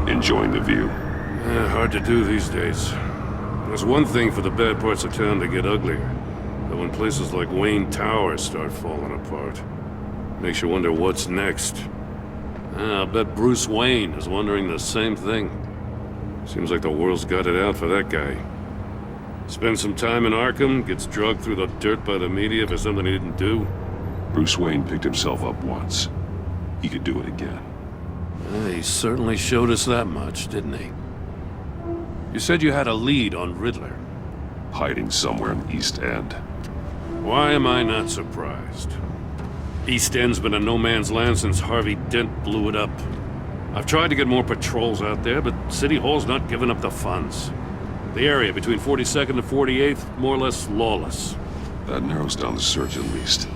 Enjoying the view? Hard to do these days. There's one thing for the bad parts of town to get uglier. But when places like Wayne Tower start falling apart, makes you wonder what's next. I'll bet Bruce Wayne is wondering the same thing. Seems like the world's got it out for that guy. Spends some time in Arkham, gets drugged through the dirt by the media for something he didn't do. Bruce Wayne picked himself up once. He could do it again. He certainly showed us that much, didn't he? You said you had a lead on Riddler. Hiding somewhere in East End. Why am I not surprised? East End's been a no man's land since Harvey Dent blew it up. I've tried to get more patrols out there, but City Hall's not giving up the funds. The area between 42nd and 48th, more or less lawless. That narrows down the search at least.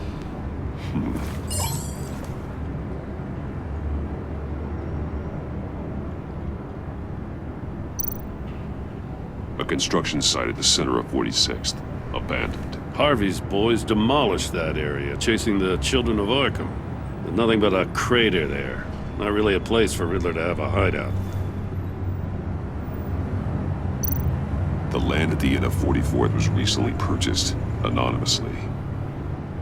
A construction site at the center of 46th. Abandoned. Harvey's boys demolished that area, chasing the children of Arkham. There's nothing but a crater there. Not really a place for Riddler to have a hideout. The land at the end of 44th was recently purchased, anonymously.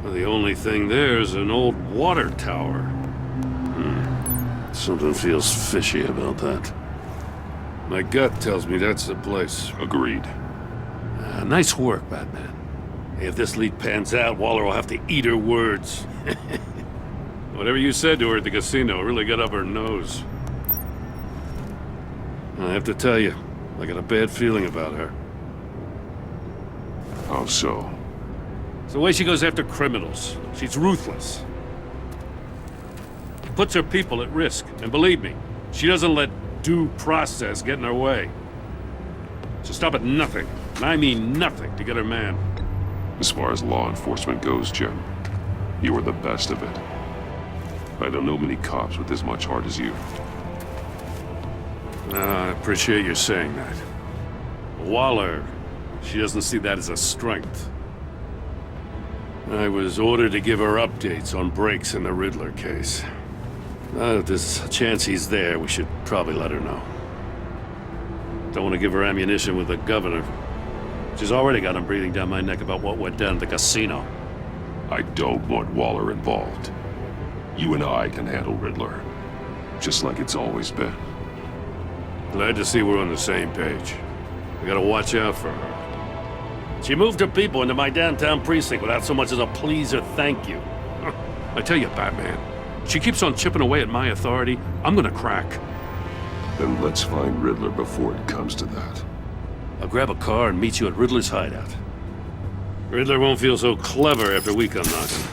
The only thing there is an old water tower. Something feels fishy about that. My gut tells me that's the place. Agreed. Nice work, Batman. If this lead pans out, Waller will have to eat her words. Whatever you said to her at the casino really got up her nose. I have to tell you, I got a bad feeling about her. How so? It's the way she goes after criminals. She's ruthless. Puts her people at risk. And believe me, she doesn't let due process get in her way. She'll stop at nothing, and I mean nothing, to get her man. As far as law enforcement goes, Jim, you are the best of it. I don't know many cops with as much heart as you. I appreciate you saying that. Waller, she doesn't see that as a strength. I was ordered to give her updates on breaks in the Riddler case. If there's a chance he's there, we should probably let her know. Don't want to give her ammunition with the governor. She's already got him breathing down my neck about what went down at the casino. I don't want Waller involved. You and I can handle Riddler, just like it's always been. Glad to see we're on the same page. We gotta watch out for her. She moved her people into my downtown precinct without so much as a please or thank you. I tell you, Batman, she keeps on chipping away at my authority, I'm gonna crack. Then let's find Riddler before it comes to that. I'll grab a car and meet you at Riddler's hideout. Riddler won't feel so clever after we come knocking.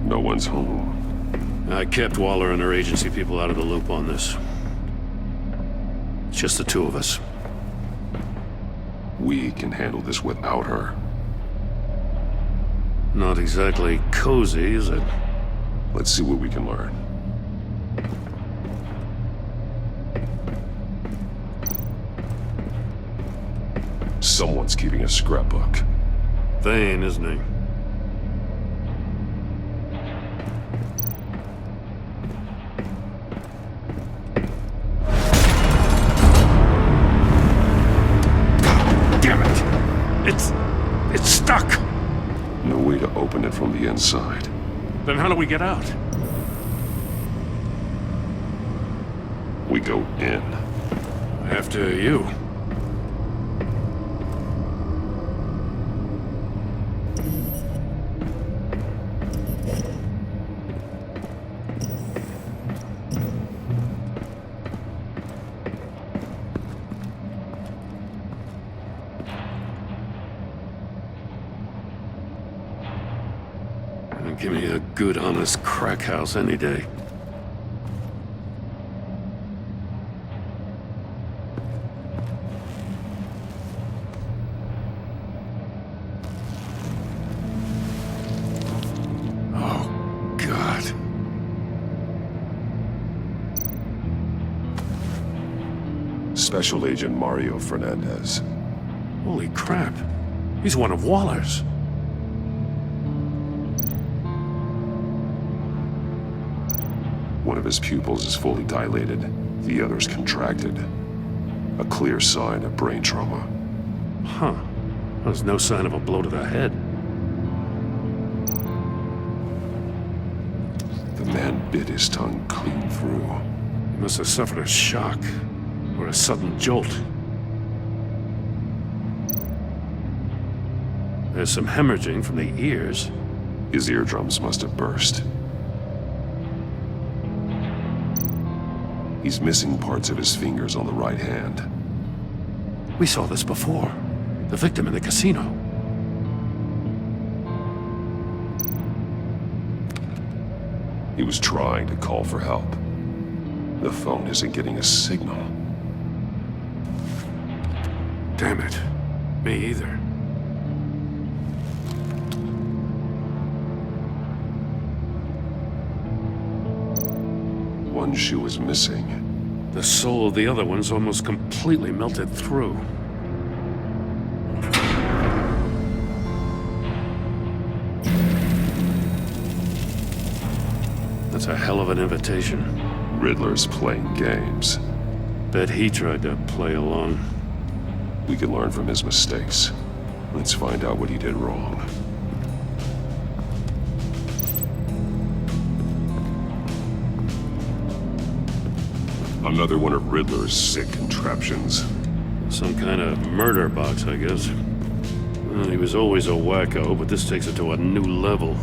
No one's home. I kept Waller and her agency people out of the loop on this. It's just the two of us. We can handle this without her. Not exactly cozy, is it? Let's see what we can learn. Someone's keeping a scrapbook. Thane, isn't he? Damn it! It's stuck! No way to open it from the inside. Then how do we get out? We go in. After you. Give me a good, honest crack house any day. Oh, God. Special Agent Mario Fernandez. Holy crap. He's one of Waller's. One of his pupils is fully dilated, the other's contracted. A clear sign of brain trauma. Huh. There's no sign of a blow to the head. The man bit his tongue clean through. He must have suffered a shock, or a sudden jolt. There's some hemorrhaging from the ears. His eardrums must have burst. He's missing parts of his fingers on the right hand. We saw this before. The victim in the casino. He was trying to call for help. The phone isn't getting a signal. Damn it. Me either. One shoe is missing. The sole of the other one's almost completely melted through. That's a hell of an invitation. Riddler's playing games. Bet he tried to play along. We can learn from his mistakes. Let's find out what he did wrong. Another one of Riddler's sick contraptions. Some kind of murder box, I guess. Well, he was always a wacko, but this takes it to a new level.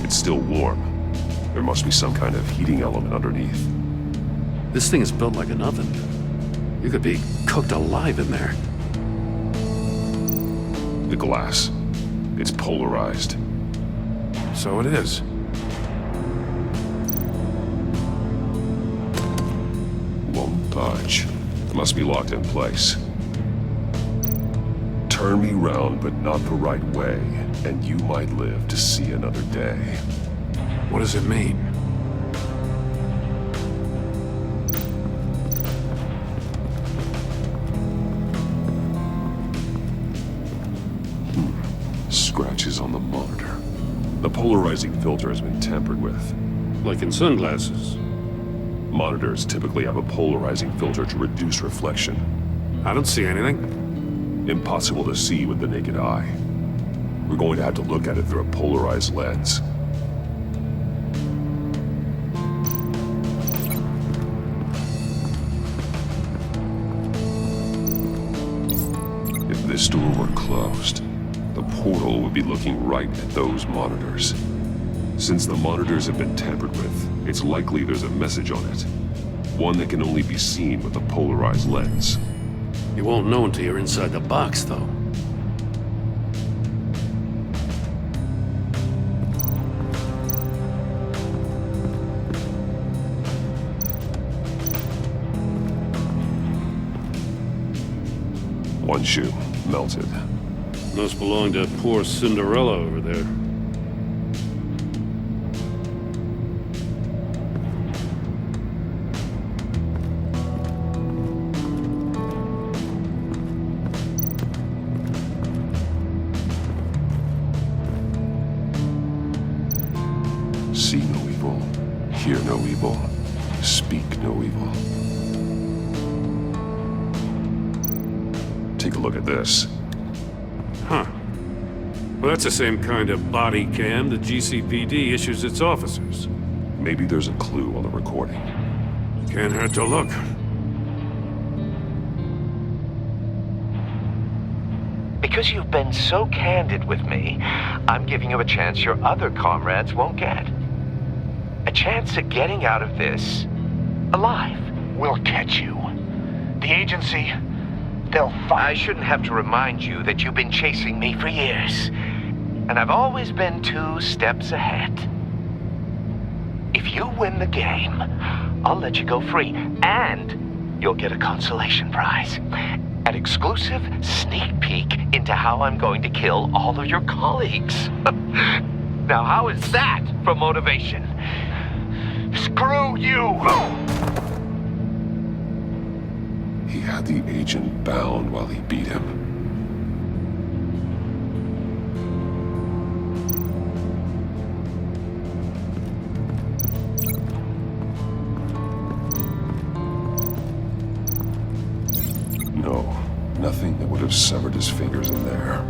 It's still warm. There must be some kind of heating element underneath. This thing is built like an oven. You could be cooked alive in there. The glass. It's polarized. So it is. Won't budge. Must be locked in place. Turn me round, but not the right way, and you might live to see another day. What does it mean? Scratches on the monitor. The polarizing filter has been tampered with. Like in sunglasses. Monitors typically have a polarizing filter to reduce reflection. I don't see anything. Impossible to see with the naked eye. We're going to have to look at it through a polarized lens. If this door were closed, the portal would be looking right at those monitors. Since the monitors have been tampered with, it's likely there's a message on it. One that can only be seen with a polarized lens. You won't know until you're inside the box, though. One shoe, melted. Must belong to poor Cinderella over there. See no evil, hear no evil, speak no evil. Take a look at this. Huh. Well, that's the same kind of body cam the GCPD issues its officers. Maybe there's a clue on the recording. Can't hurt to look. Because you've been so candid with me, I'm giving you a chance your other comrades won't get. A chance at getting out of this alive. We'll catch you. The agency, they'll I find. shouldn't have to remind you that you've been chasing me for years. And I've always been 2 steps ahead. If you win the game, I'll let you go free. And you'll get a consolation prize. An exclusive sneak peek into how I'm going to kill all of your colleagues. Now, how is that for motivation? Screw you! He had the agent bound while he beat him. No, nothing that would have severed his fingers in there.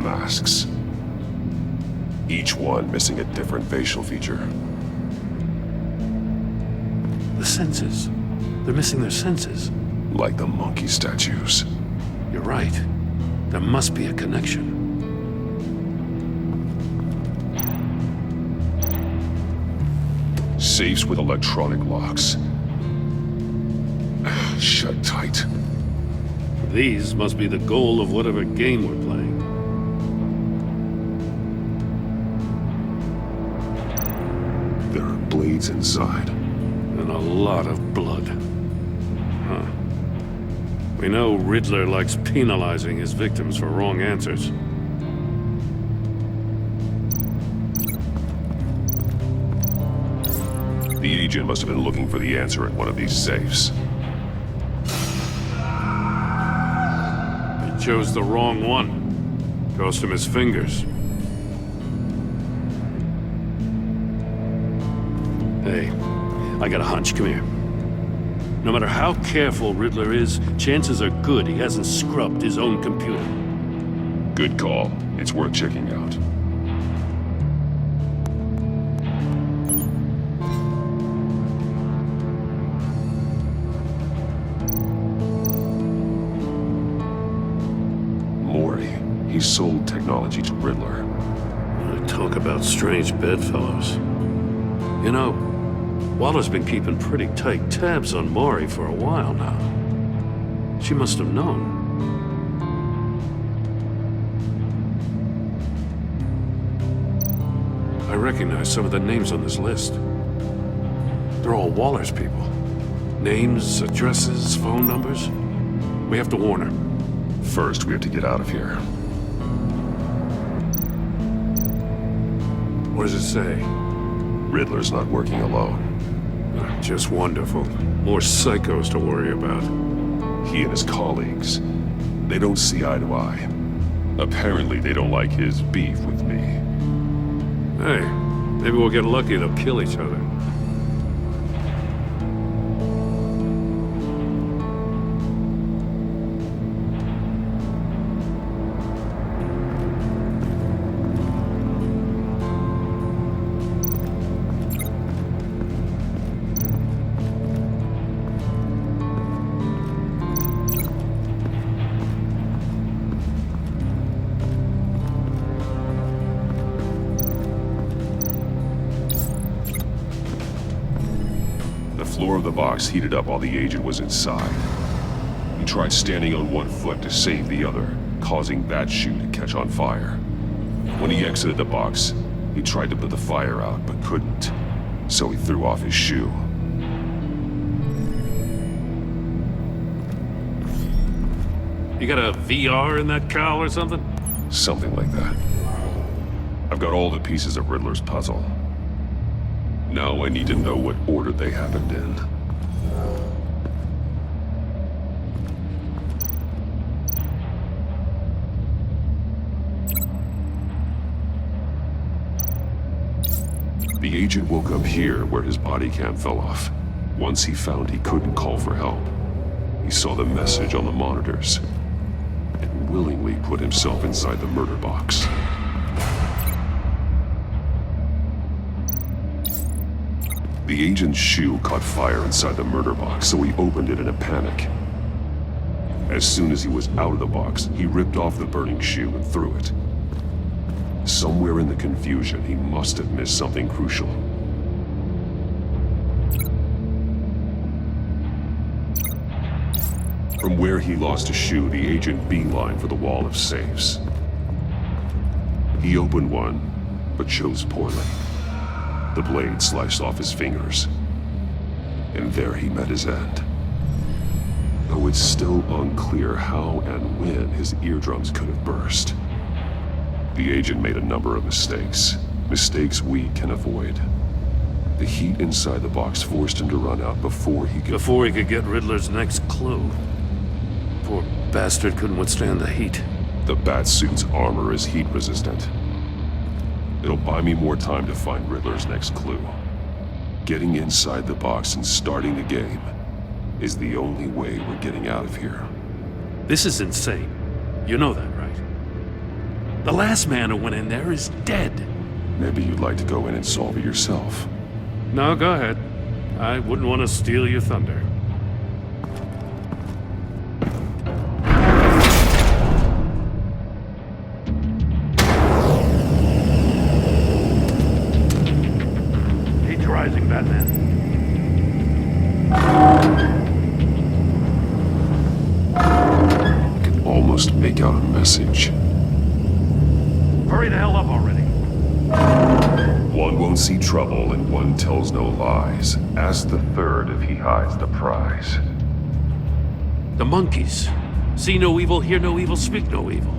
Masks. Each one missing a different facial feature. The senses. They're missing their senses. Like the monkey statues. You're right. There must be a connection. Safes with electronic locks. Shut tight. These must be the goal of whatever game we're playing. There are blades inside. And a lot of blood. Huh. We know Riddler likes penalizing his victims for wrong answers. The agent must have been looking for the answer in one of these safes. He chose the wrong one. Cost him his fingers. Hey, I got a hunch. Come here. No matter how careful Riddler is, chances are good he hasn't scrubbed his own computer. Good call. It's worth checking out. Mori. He sold technology to Riddler. Talk about strange bedfellows. You know, Waller's been keeping pretty tight tabs on Maury for a while now. She must have known. I recognize some of the names on this list. They're all Waller's people. Names, addresses, phone numbers. We have to warn her. First, we have to get out of here. What does it say? Riddler's not working alone. Just wonderful. More psychos to worry about. He and his colleagues, they don't see eye to eye. Apparently, they don't like his beef with me. Hey, maybe we'll get lucky to kill each other. The floor of the box heated up while the agent was inside. He tried standing on one foot to save the other, causing that shoe to catch on fire. When he exited the box, he tried to put the fire out, but couldn't. So he threw off his shoe. You got a VR in that cowl or something? Something like that. I've got all the pieces of Riddler's puzzle. Now I need to know what order they happened in. The agent woke up here where his body cam fell off. Once he found he couldn't call for help, he saw the message on the monitors and willingly put himself inside the murder box. The agent's shoe caught fire inside the murder box, so he opened it in a panic. As soon as he was out of the box, he ripped off the burning shoe and threw it. Somewhere in the confusion, he must have missed something crucial. From where he lost a shoe, the agent beelined for the wall of safes. He opened one, but chose poorly. The blade sliced off his fingers. And there he met his end. Though it's still unclear how and when his eardrums could have burst. The agent made a number of mistakes. Mistakes we can avoid. The heat inside the box forced him to run out before he could get Riddler's next clue. Poor bastard couldn't withstand the heat. The Batsuit's armor is heat resistant. It'll buy me more time to find Riddler's next clue. Getting inside the box and starting the game is the only way we're getting out of here. This is insane. You know that, right? The last man who went in there is dead. Maybe you'd like to go in and solve it yourself. No, go ahead. I wouldn't want to steal your thunder. He's rising, Batman. I can almost make out a message. Hurry the hell up already. One won't see trouble and one tells no lies. Ask the third if he hides the prize. The monkeys. See no evil, hear no evil, speak no evil.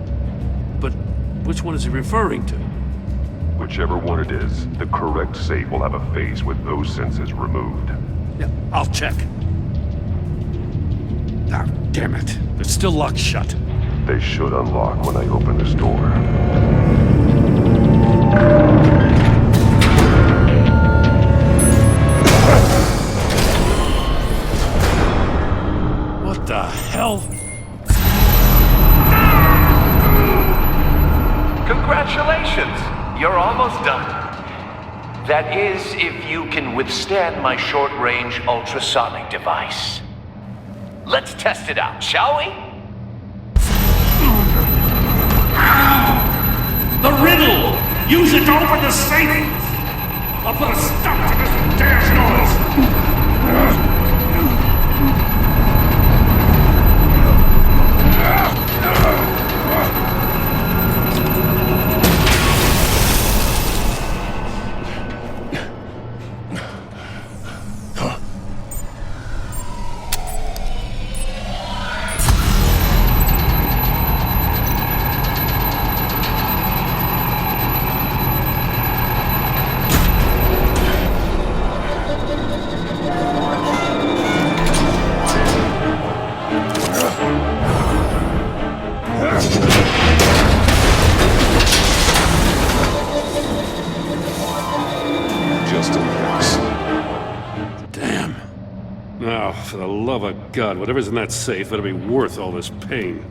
But which one is he referring to? Whichever one it is, the correct safe will have a face with those senses removed. Yeah, I'll check. Ah, damn it. They're still locked shut. They should unlock when I open this door. What the hell? Congratulations! You're almost done. That is, if you can withstand my short-range ultrasonic device. Let's test it out, shall we? The riddle! Use it to open the safe! I'll put a stop to this damn noise! Just in case. Damn. Now, for the love of God, whatever's in that safe better be worth all this pain.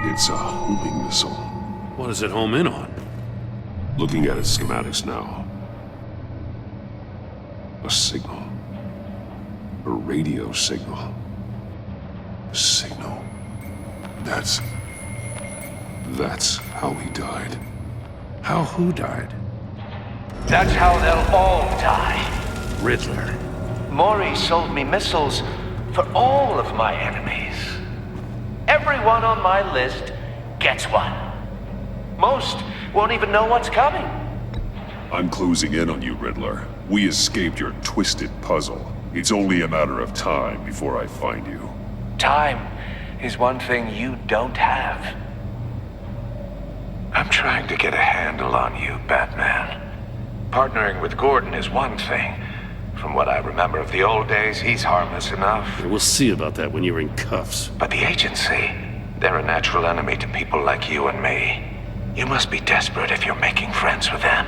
It's a homing missile. What does it home in on? Looking at its schematics now. A signal. A radio signal. A signal. That's how he died. How who died? That's how they'll all die. Riddler. Maury sold me missiles for all of my enemies. Everyone on my list gets one. Most won't even know what's coming. I'm closing in on you, Riddler. We escaped your twisted puzzle. It's only a matter of time before I find you. Time is one thing you don't have. I'm trying to get a handle on you, Batman. Partnering with Gordon is one thing. From what I remember of the old days, he's harmless enough. We'll see about that when you're in cuffs. But the agency, they're a natural enemy to people like you and me. You must be desperate if you're making friends with them.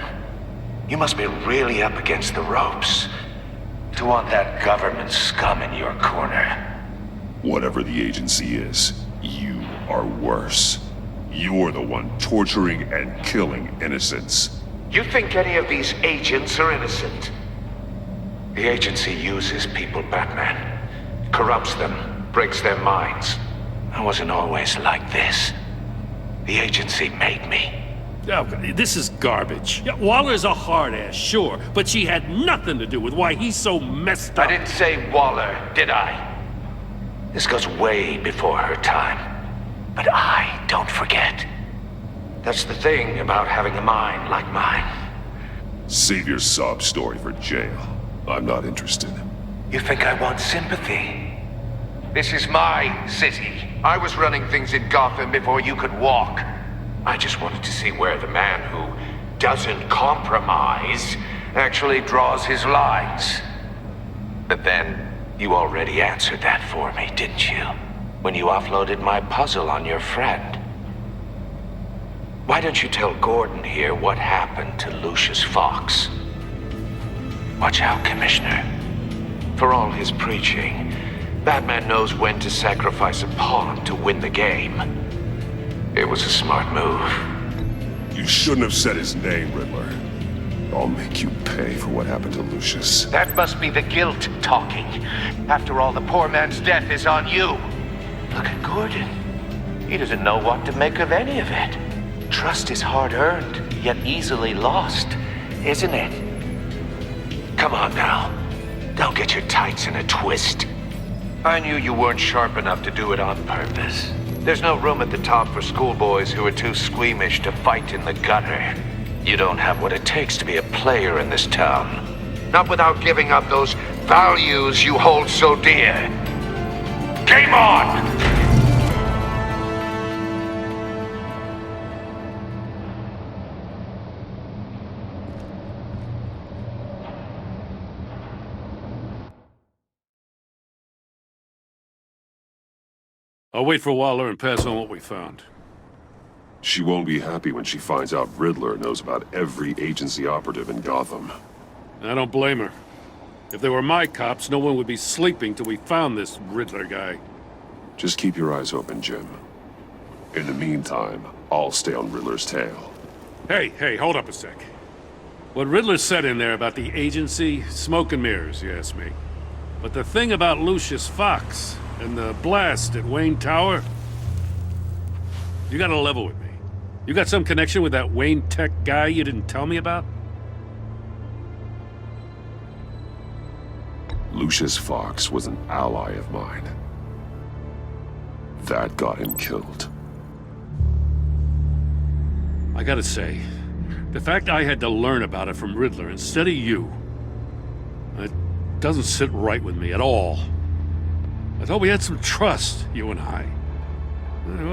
You must be really up against the ropes to want that government scum in your corner. Whatever the agency is, you are worse. You're the one torturing and killing innocents. You think any of these agents are innocent? The agency uses people, Batman. Corrupts them, breaks their minds. I wasn't always like this. The agency made me. Oh, this is garbage. Yeah, Waller's a hard-ass, sure, but she had nothing to do with why he's so messed up. I didn't say Waller, did I? This goes way before her time. But I don't forget. That's the thing about having a mind like mine. Save your sob story for jail. I'm not interested. You think I want sympathy? This is my city. I was running things in Gotham before you could walk. I just wanted to see where the man who doesn't compromise actually draws his lines. But then, you already answered that for me, didn't you? When you offloaded my puzzle on your friend. Why don't you tell Gordon here what happened to Lucius Fox? Watch out, Commissioner. For all his preaching, Batman knows when to sacrifice a pawn to win the game. It was a smart move. You shouldn't have said his name, Riddler. I'll make you pay for what happened to Lucius. That must be the guilt talking. After all, the poor man's death is on you. Look at Gordon. He doesn't know what to make of any of it. Trust is hard-earned, yet easily lost, isn't it? Come on now. Don't get your tights in a twist. I knew you weren't sharp enough to do it on purpose. There's no room at the top for schoolboys who are too squeamish to fight in the gutter. You don't have what it takes to be a player in this town. Not without giving up those values you hold so dear. Game on! I'll wait for Waller and pass on what we found. She won't be happy when she finds out Riddler knows about every agency operative in Gotham. I don't blame her. If they were my cops, no one would be sleeping till we found this Riddler guy. Just keep your eyes open, Jim. In the meantime, I'll stay on Riddler's tail. Hey, hold up a sec. What Riddler said in there about the agency, smoke and mirrors, you ask me. But the thing about Lucius Fox and the blast at Wayne Tower, you gotta level with me. You got some connection with that Wayne Tech guy you didn't tell me about? Lucius Fox was an ally of mine. That got him killed. I gotta say, the fact I had to learn about it from Riddler instead of you, it doesn't sit right with me at all. I thought we had some trust, you and I.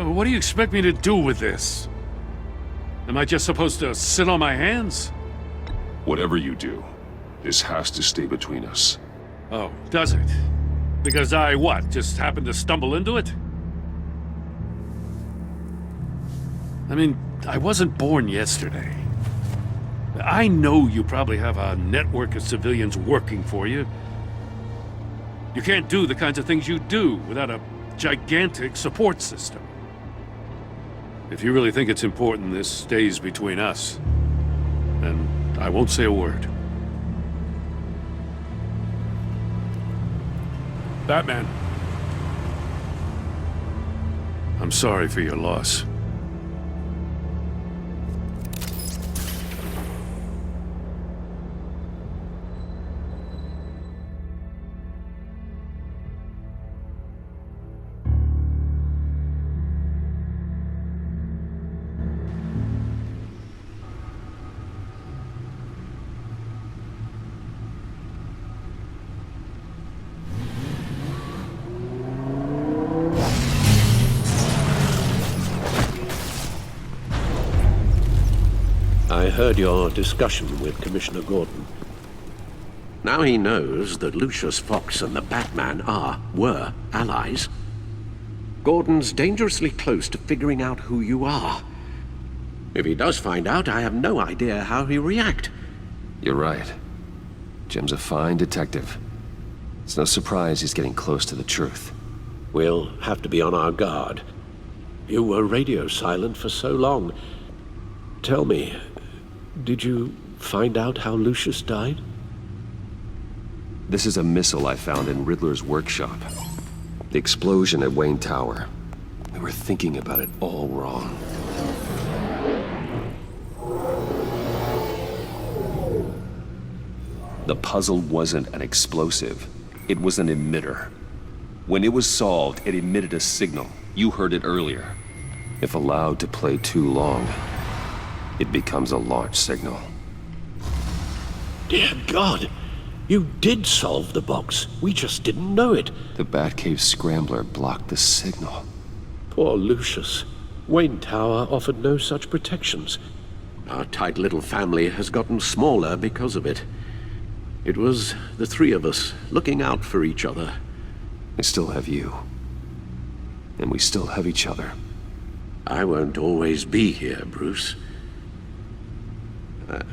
What do you expect me to do with this? Am I just supposed to sit on my hands? Whatever you do, this has to stay between us. Oh, does it? Because I, what, just happened to stumble into it? I mean, I wasn't born yesterday. I know you probably have a network of civilians working for you. You can't do the kinds of things you do without a gigantic support system. If you really think it's important this stays between us, then I won't say a word. Batman. I'm sorry for your loss. I heard your discussion with Commissioner Gordon. Now he knows that Lucius Fox and the Batman were allies. Gordon's dangerously close to figuring out who you are. If he does find out, I have no idea how he'll react. You're right. Jim's a fine detective. It's no surprise he's getting close to the truth. We'll have to be on our guard. You were radio silent for so long. Tell me, did you find out how Lucius died? This is a missile I found in Riddler's workshop. The explosion at Wayne Tower. We were thinking about it all wrong. The puzzle wasn't an explosive. It was an emitter. When it was solved, it emitted a signal. You heard it earlier. If allowed to play too long, it becomes a launch signal. Dear God, you did solve the box. We just didn't know it. The Batcave Scrambler blocked the signal. Poor Lucius. Wayne Tower offered no such protections. Our tight little family has gotten smaller because of it. It was the three of us looking out for each other. I still have you. And we still have each other. I won't always be here, Bruce.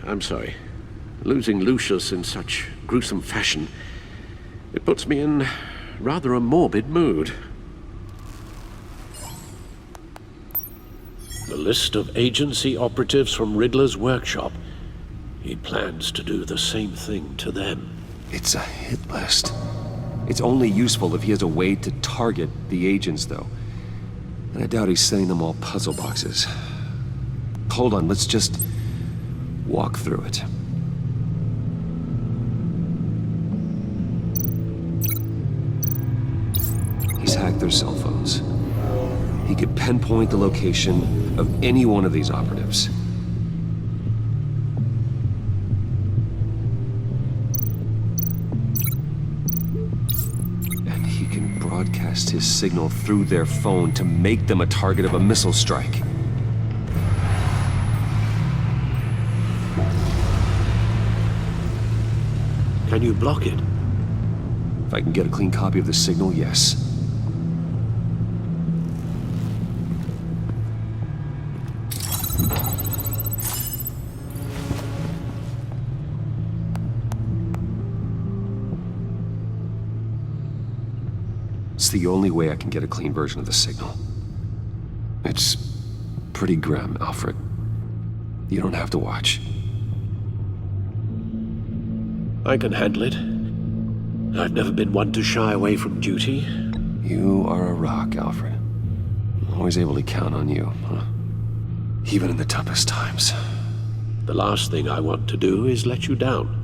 I'm sorry. Losing Lucius in such gruesome fashion, it puts me in rather a morbid mood. The list of agency operatives from Riddler's workshop. He plans to do the same thing to them. It's a hit list. It's only useful if he has a way to target the agents, though. And I doubt he's sending them all puzzle boxes. Hold on, let's just walk through it. He's hacked their cell phones. He could pinpoint the location of any one of these operatives. And he can broadcast his signal through their phone to make them a target of a missile strike. Can you block it? If I can get a clean copy of the signal, yes. It's the only way I can get a clean version of the signal. It's pretty grim, Alfred. You don't have to watch. I can handle it. I've never been one to shy away from duty. You are a rock, Alfred. Always able to count on you, huh? Even in the toughest times. The last thing I want to do is let you down.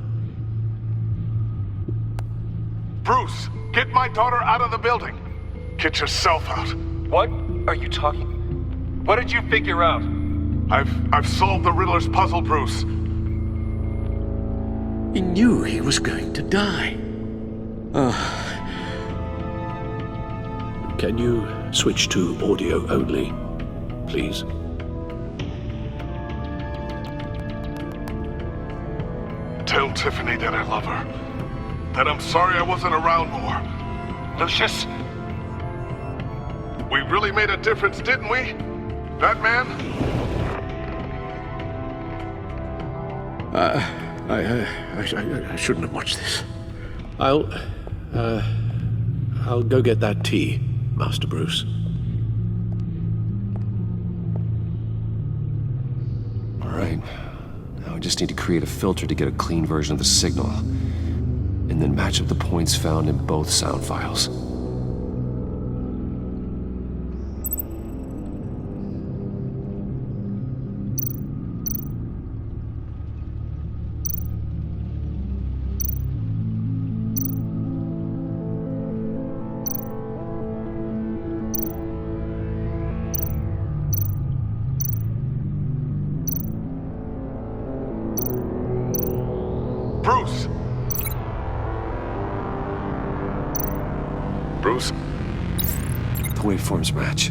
Bruce, get my daughter out of the building. Get yourself out. What are you talking? What did you figure out? I've solved the Riddler's puzzle, Bruce. He knew he was going to die. Can you switch to audio only, please? Tell Tiffany that I love her. That I'm sorry I wasn't around more. Lucius? We really made a difference, didn't we? Batman? I shouldn't have watched this. I'll go get that tea, Master Bruce. All right. Now I just need to create a filter to get a clean version of the signal. And then match up the points found in both sound files. Bruce! Bruce? The waveforms match.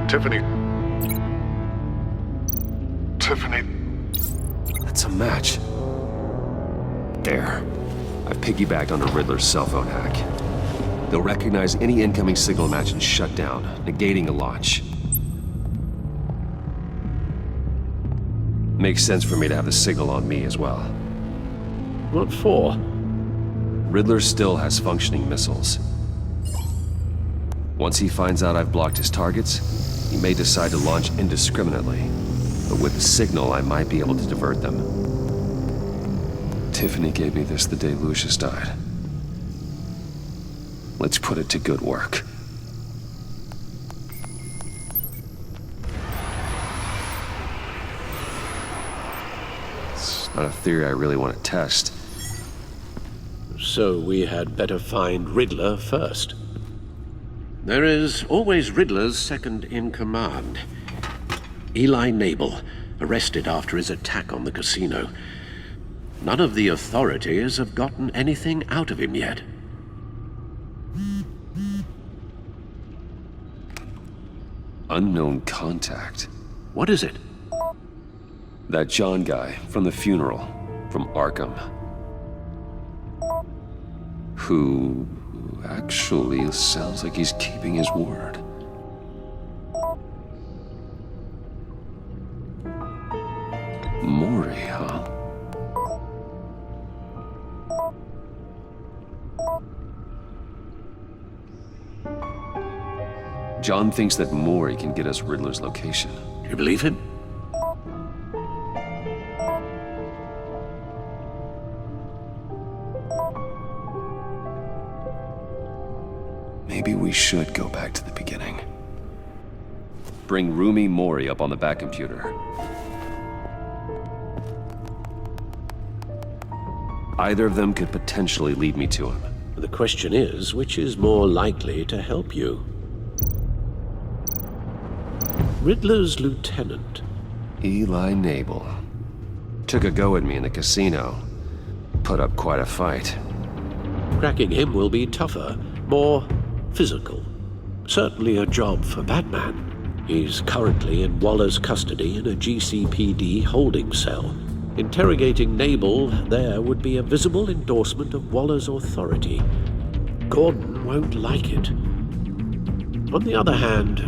Tiffany. Tiffany. That's a match. There. I've piggybacked on a Riddler's cell phone hack. They'll recognize any incoming signal match and shut down, negating a launch. Makes sense for me to have the signal on me as well. What for? Riddler still has functioning missiles. Once he finds out I've blocked his targets, he may decide to launch indiscriminately. But with the signal, I might be able to divert them. Tiffany gave me this the day Lucius died. Let's put it to good work. Not a theory I really want to test. So we had better find Riddler first. There is always Riddler's second in command. Eli Nabel, arrested after his attack on the casino. None of the authorities have gotten anything out of him yet. Unknown contact. What is it? That John guy from the funeral, from Arkham. Who actually sounds like he's keeping his word. Mori, huh? John thinks that Mori can get us Riddler's location. Do you believe him? Maybe we should go back to the beginning. Bring Rumi Mori up on the back computer. Either of them could potentially lead me to him. The question is, which is more likely to help you? Riddler's lieutenant. Eli Nabel. Took a go at me in the casino. Put up quite a fight. Cracking him will be tougher, more physical. Certainly a job for Batman. He's currently in Waller's custody in a GCPD holding cell. Interrogating Nabel there would be a visible endorsement of Waller's authority. Gordon won't like it. On the other hand,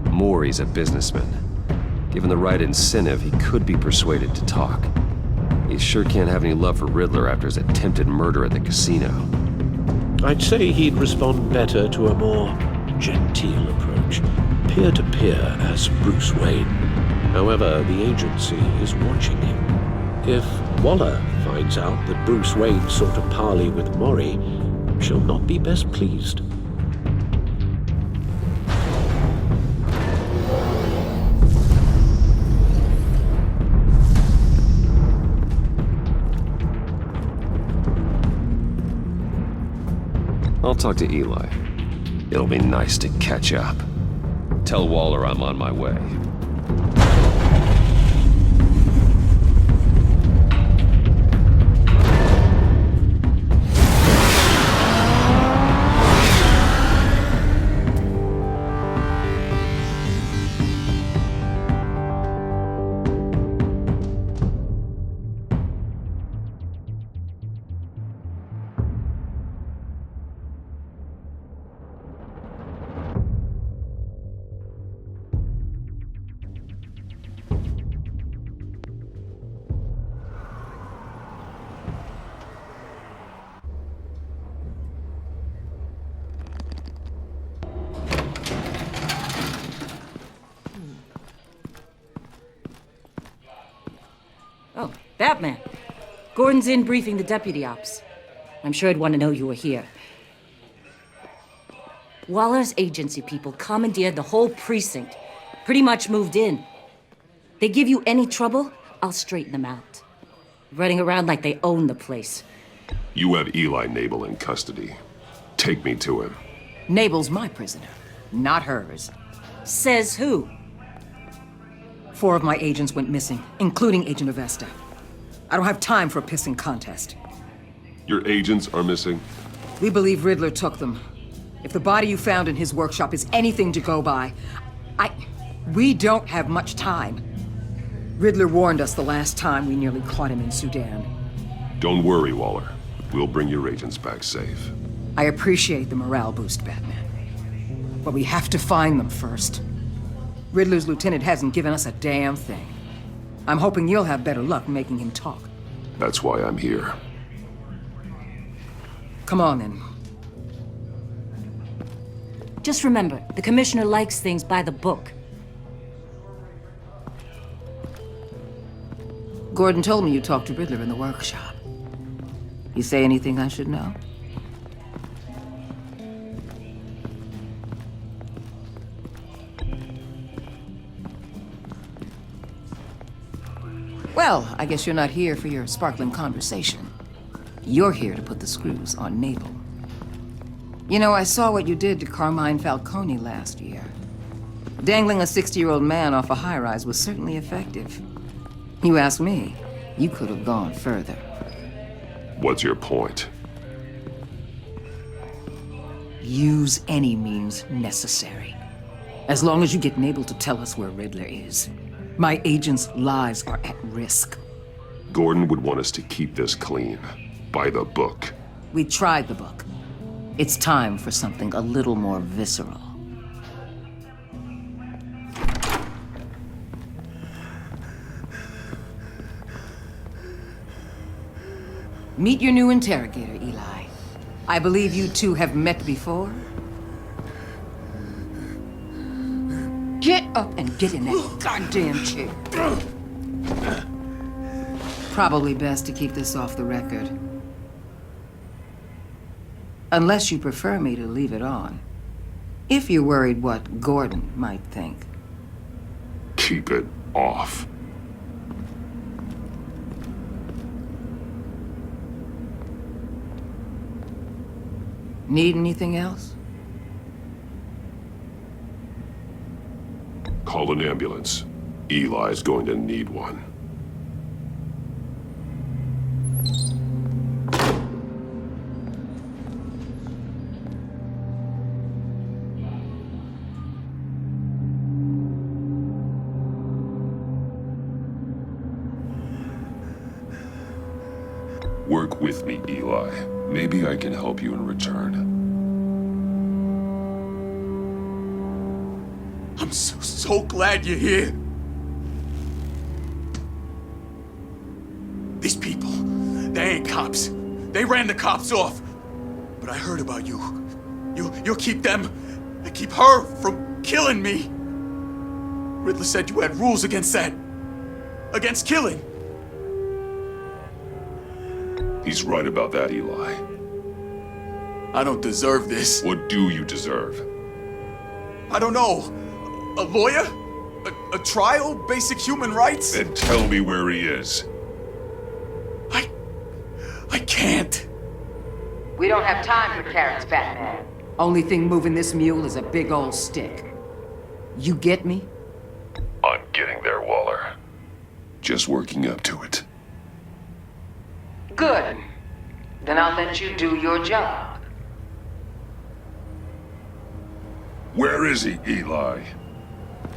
Mori's a businessman. Given the right incentive, he could be persuaded to talk. He sure can't have any love for Riddler after his attempted murder at the casino. I'd say he'd respond better to a more genteel approach, peer-to-peer as Bruce Wayne. However, the agency is watching him. If Waller finds out that Bruce Wayne sought a parley with Mori, she'll not be best pleased. I'll talk to Eli. It'll be nice to catch up. Tell Waller I'm on my way. Oh, Batman. Gordon's in briefing the deputy ops. I'm sure I'd want to know you were here. Waller's agency people commandeered the whole precinct. Pretty much moved in. They give you any trouble, I'll straighten them out. Running around like they own the place. You have Eli Nabel in custody. Take me to him. Nabel's my prisoner, not hers. Says who? 4 of my agents went missing, including Agent Avesta. I don't have time for a pissing contest. Your agents are missing? We believe Riddler took them. If the body you found in his workshop is anything to go by, we don't have much time. Riddler warned us the last time we nearly caught him in Sudan. Don't worry, Waller. We'll bring your agents back safe. I appreciate the morale boost, Batman. But we have to find them first. Riddler's lieutenant hasn't given us a damn thing. I'm hoping you'll have better luck making him talk. That's why I'm here. Come on, then. Just remember, the commissioner likes things by the book. Gordon told me you talked to Riddler in the workshop. You say anything I should know? Well, I guess you're not here for your sparkling conversation. You're here to put the screws on Mabel. You know, I saw what you did to Carmine Falcone last year. Dangling a 60-year-old man off a high-rise was certainly effective. You ask me, you could have gone further. What's your point? Use any means necessary. As long as you get Mabel to tell us where Riddler is. My agents' lives are at risk. Gordon would want us to keep this clean. By the book. We tried the book. It's time for something a little more visceral. Meet your new interrogator, Eli. I believe you two have met before. Get up and get in that goddamn chair. Probably best to keep this off the record. Unless you prefer me to leave it on. If you're worried what Gordon might think. Keep it off. Need anything else? Call an ambulance. Eli's going to need one. Work with me, Eli. Maybe I can help you in return. I'm so glad you're here. These people, they ain't cops. They ran the cops off. But I heard about you. You'll keep them, keep her from killing me. Riddler said you had rules against that. Against killing. He's right about that, Eli. I don't deserve this. What do you deserve? I don't know. A lawyer? A trial? Basic human rights? Then tell me where he is. I can't. We don't have time for carrots, Batman. Only thing moving this mule is a big old stick. You get me? I'm getting there, Waller. Just working up to it. Good. Then I'll let you do your job. Where is he, Eli?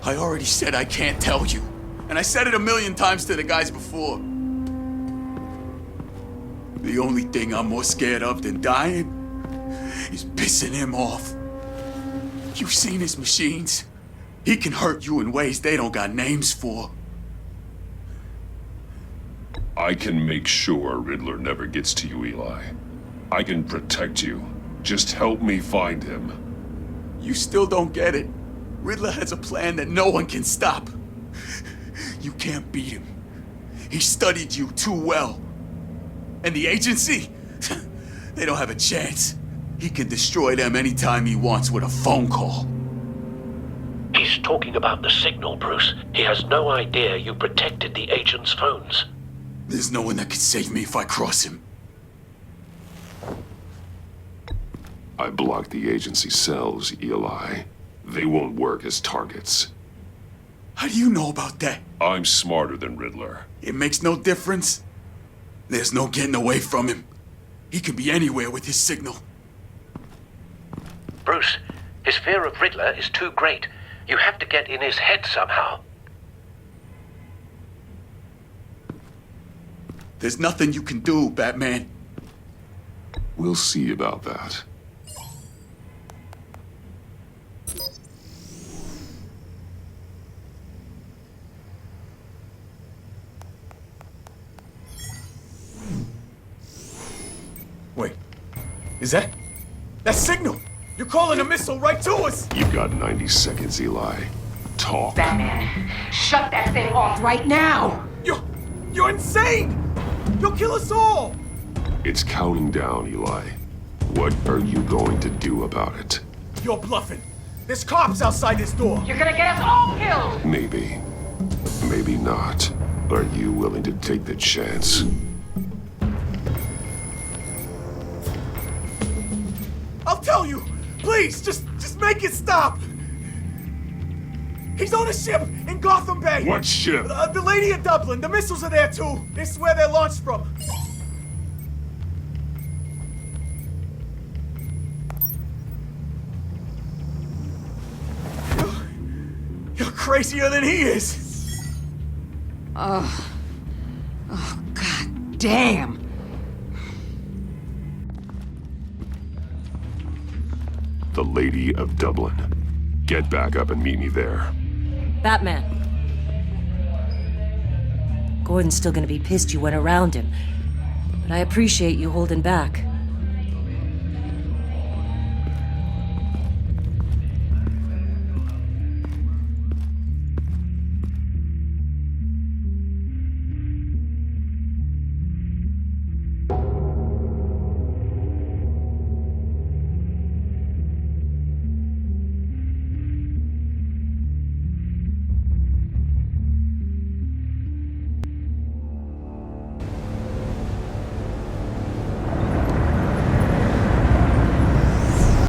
I already said I can't tell you. And I said it 1,000,000 times to the guys before. The only thing I'm more scared of than dying is pissing him off. You've seen his machines. He can hurt you in ways they don't got names for. I can make sure Riddler never gets to you, Eli. I can protect you. Just help me find him. You still don't get it. Riddler has a plan that no one can stop. You can't beat him. He studied you too well. And the agency? They don't have a chance. He can destroy them anytime he wants with a phone call. He's talking about the signal, Bruce. He has no idea you protected the agent's phones. There's no one that can save me if I cross him. I blocked the agency cells, Eli. They won't work as targets. How do you know about that? I'm smarter than Riddler. It makes no difference. There's no getting away from him. He can be anywhere with his signal. Bruce, his fear of Riddler is too great. You have to get in his head somehow. There's nothing you can do, Batman. We'll see about that. Wait, is that signal? You're calling a missile right to us! You've got 90 seconds, Eli. Talk. Batman, shut that thing off right now! You're insane! You'll kill us all! It's counting down, Eli. What are you going to do about it? You're bluffing. There's cops outside this door. You're gonna get us all killed! Maybe. Maybe not. Are you willing to take the chance? I'll tell you! Please, just make it stop! He's on a ship in Gotham Bay! What ship? The Lady of Dublin. The missiles are there too. This is where they're launched from. You're crazier than he is! Oh, god damn! The Lady of Dublin. Get back up and meet me there. Batman. Gordon's still gonna be pissed you went around him. But I appreciate you holding back.